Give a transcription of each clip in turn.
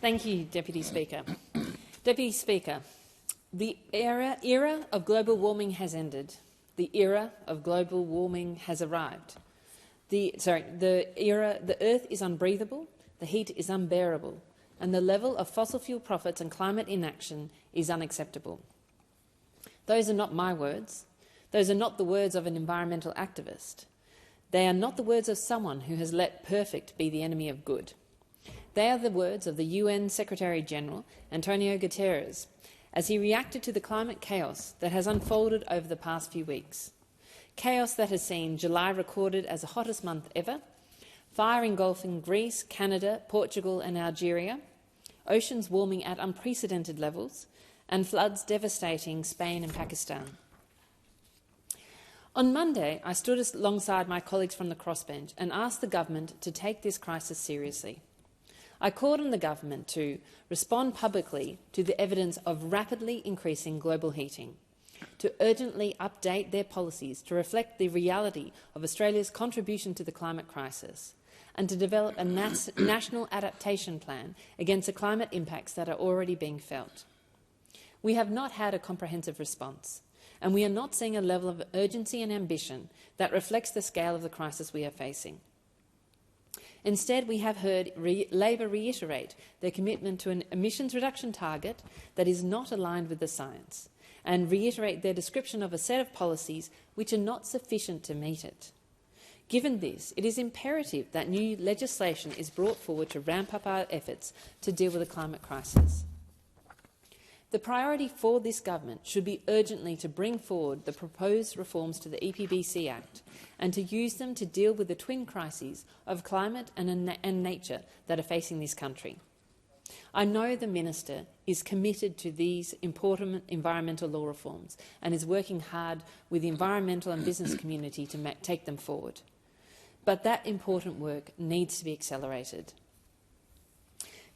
Thank you, Deputy Speaker. Deputy Speaker, the era of global warming has ended. The era of global warming has arrived. The Earth is unbreathable, the heat is unbearable, and the level of fossil fuel profits and climate inaction is unacceptable. Those are not my words. Those are not the words of an environmental activist. They are not the words of someone who has let perfect be the enemy of good. They are the words of the UN Secretary-General, Antonio Guterres, as he reacted to the climate chaos that has unfolded over the past few weeks. Chaos that has seen July recorded as the hottest month ever, fire engulfing Greece, Canada, Portugal and Algeria, oceans warming at unprecedented levels, and floods devastating Spain and Pakistan. On Monday, I stood alongside my colleagues from the crossbench and asked the government to take this crisis seriously. I called on the government to respond publicly to the evidence of rapidly increasing global heating, to urgently update their policies to reflect the reality of Australia's contribution to the climate crisis, and to develop a national adaptation plan against the climate impacts that are already being felt. We have not had a comprehensive response, and we are not seeing a level of urgency and ambition that reflects the scale of the crisis we are facing. Instead, we have heard Labor reiterate their commitment to an emissions reduction target that is not aligned with the science, and reiterate their description of a set of policies which are not sufficient to meet it. Given this, it is imperative that new legislation is brought forward to ramp up our efforts to deal with the climate crisis. The priority for this government should be urgently to bring forward the proposed reforms to the EPBC Act and to use them to deal with the twin crises of climate and nature that are facing this country. I know the Minister is committed to these important environmental law reforms and is working hard with the environmental and business community to take them forward. But that important work needs to be accelerated.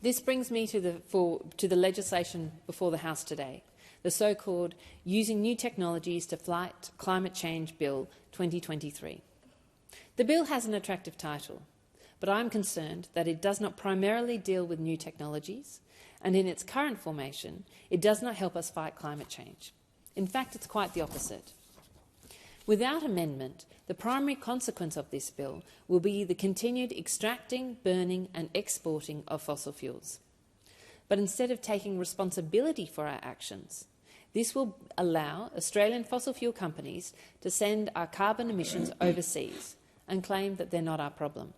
This brings me to the legislation before the House today, the so-called Using New Technologies to Fight Climate Change Bill 2023. The bill has an attractive title, but I am concerned that it does not primarily deal with new technologies, and in its current formation, it does not help us fight climate change. In fact, it's quite the opposite. Without amendment, the primary consequence of this bill will be the continued extracting, burning and exporting of fossil fuels. But instead of taking responsibility for our actions, this will allow Australian fossil fuel companies to send our carbon emissions overseas and claim that they're not our problem.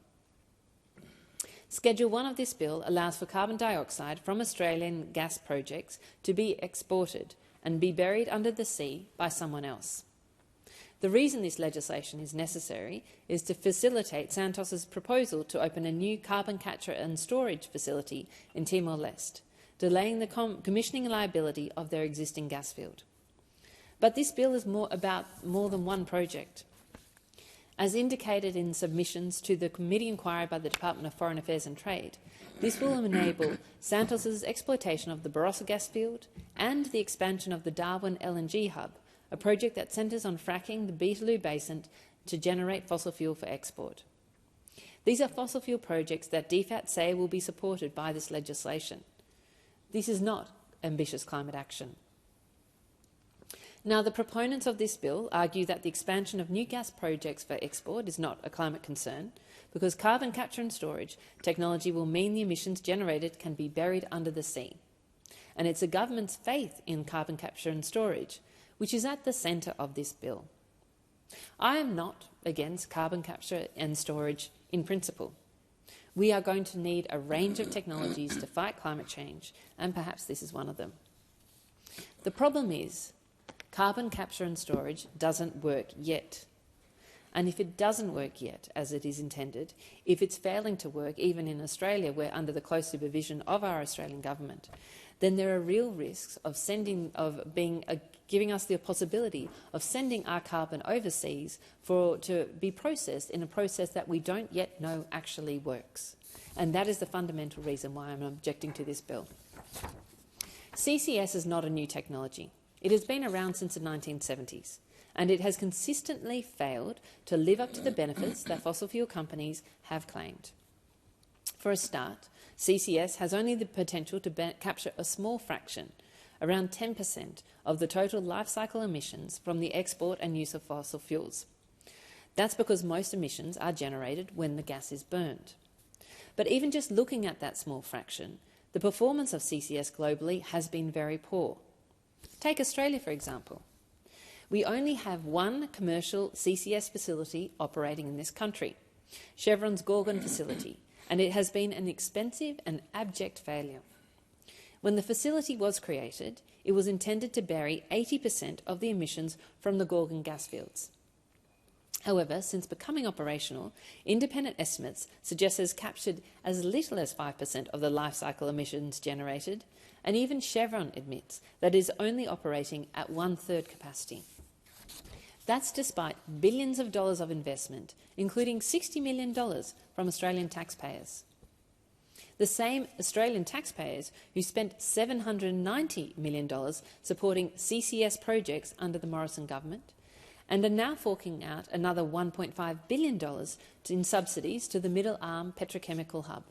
Schedule 1 of this bill allows for carbon dioxide from Australian gas projects to be exported and be buried under the sea by someone else. The reason this legislation is necessary is to facilitate Santos's proposal to open a new carbon capture and storage facility in Timor-Leste, delaying the commissioning liability of their existing gas field. But this bill is about more than one project. As indicated in submissions to the committee inquiry by the Department of Foreign Affairs and Trade, this will enable Santos's exploitation of the Barossa gas field and the expansion of the Darwin LNG hub, a project that centres on fracking the Beetaloo Basin to generate fossil fuel for export. These are fossil fuel projects that DFAT say will be supported by this legislation. This is not ambitious climate action. Now, the proponents of this bill argue that the expansion of new gas projects for export is not a climate concern because carbon capture and storage technology will mean the emissions generated can be buried under the sea. And it's the government's faith in carbon capture and storage which is at the centre of this bill. I am not against carbon capture and storage in principle. We are going to need a range of technologies to fight climate change, and perhaps this is one of them. The problem is carbon capture and storage doesn't work yet. And if it doesn't work yet, as it is intended, if it's failing to work even in Australia, where under the close supervision of our Australian government, then there are real risks of giving us the possibility of sending our carbon overseas to be processed in a process that we don't yet know actually works. And that is the fundamental reason why I'm objecting to this bill. CCS is not a new technology. It has been around since the 1970s, and it has consistently failed to live up to the benefits that fossil fuel companies have claimed. For a start, CCS has only the potential to capture a small fraction, around 10% of the total life cycle emissions from the export and use of fossil fuels. That's because most emissions are generated when the gas is burned. But even just looking at that small fraction, the performance of CCS globally has been very poor. Take Australia, for example. We only have one commercial CCS facility operating in this country, Chevron's Gorgon facility, and it has been an expensive and abject failure. When the facility was created, it was intended to bury 80% of the emissions from the Gorgon gas fields. However, since becoming operational, independent estimates suggest it has captured as little as 5% of the life cycle emissions generated, and even Chevron admits that it is only operating at 1/3 capacity. That's despite billions of dollars of investment, including $60 million from Australian taxpayers. The same Australian taxpayers who spent $790 million supporting CCS projects under the Morrison government, and are now forking out another $1.5 billion in subsidies to the Middle Arm petrochemical hub.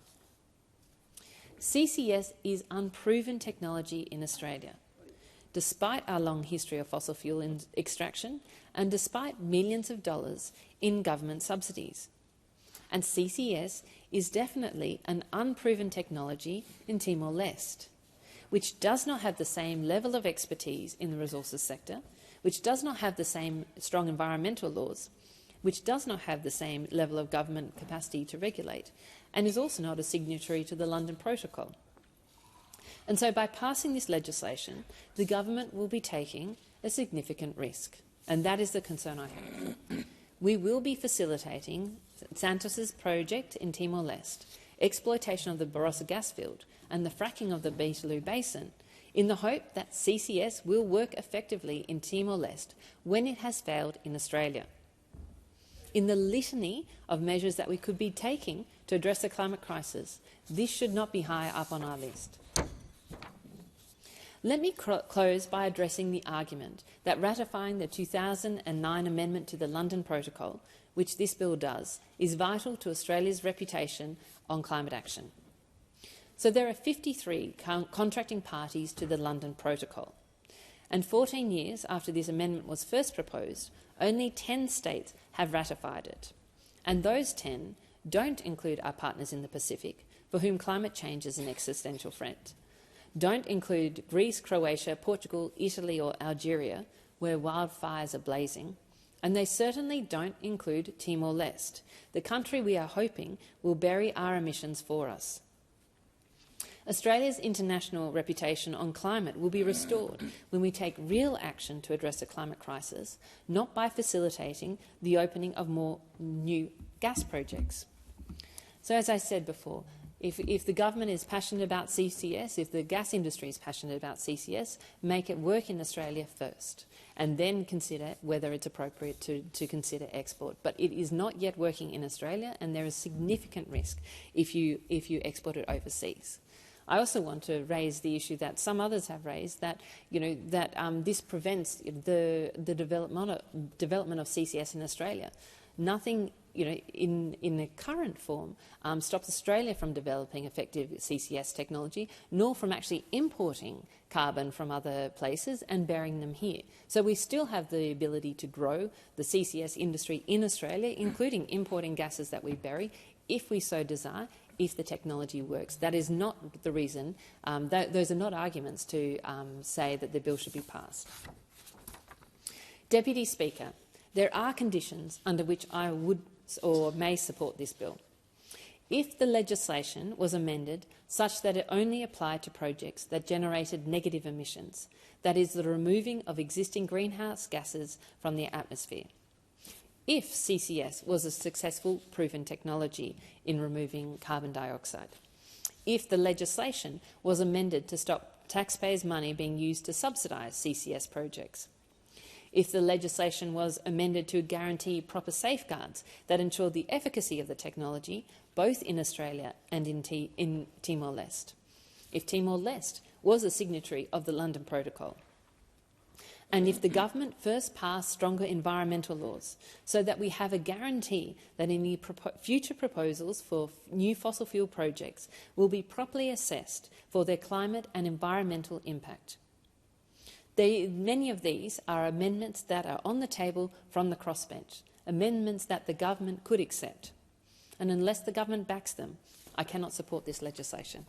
CCS is unproven technology in Australia, despite our long history of fossil fuel extraction and despite millions of dollars in government subsidies. And CCS is definitely an unproven technology in Timor-Leste, which does not have the same level of expertise in the resources sector, which does not have the same strong environmental laws, which does not have the same level of government capacity to regulate, and is also not a signatory to the London Protocol. And so by passing this legislation, the government will be taking a significant risk, and that is the concern I have. We will be facilitating Santos's project in Timor-Leste, exploitation of the Barossa gas field and the fracking of the Beetaloo Basin, in the hope that CCS will work effectively in Timor-Leste when it has failed in Australia. In the litany of measures that we could be taking to address the climate crisis, this should not be high up on our list. Let me close by addressing the argument that ratifying the 2009 amendment to the London Protocol, which this bill does, is vital to Australia's reputation on climate action. So there are 53 contracting parties to the London Protocol, and 14 years after this amendment was first proposed, only 10 states have ratified it. And those 10 don't include our partners in the Pacific, for whom climate change is an existential threat. Don't include Greece, Croatia, Portugal, Italy or Algeria, where wildfires are blazing. And they certainly don't include Timor-Leste, the country we are hoping will bury our emissions for us. Australia's international reputation on climate will be restored when we take real action to address the climate crisis, not by facilitating the opening of more new gas projects. So as I said before, if the government is passionate about CCS, if the gas industry is passionate about CCS, make it work in Australia first, and then consider whether it's appropriate to consider export. But it is not yet working in Australia, and there is significant risk if you export it overseas. I also want to raise the issue that some others have raised, that this prevents the development of CCS in Australia. Nothing, in the current form, stops Australia from developing effective CCS technology, nor from actually importing carbon from other places and burying them here. So we still have the ability to grow the CCS industry in Australia, including importing gases that we bury, if we so desire, if the technology works. That is not the reason, those are not arguments to say that the bill should be passed. Deputy Speaker, there are conditions under which I would or may support this bill. If the legislation was amended such that it only applied to projects that generated negative emissions, that is, the removing of existing greenhouse gases from the atmosphere. If CCS was a successful proven technology in removing carbon dioxide. If the legislation was amended to stop taxpayers' money being used to subsidise CCS projects. If the legislation was amended to guarantee proper safeguards that ensure the efficacy of the technology, both in Australia and in Timor-Leste. If Timor-Leste was a signatory of the London Protocol. and if the government first passed stronger environmental laws so that we have a guarantee that any future proposals for new fossil fuel projects will be properly assessed for their climate and environmental impact. Many of these are amendments that are on the table from the crossbench, amendments that the government could accept. And unless the government backs them, I cannot support this legislation.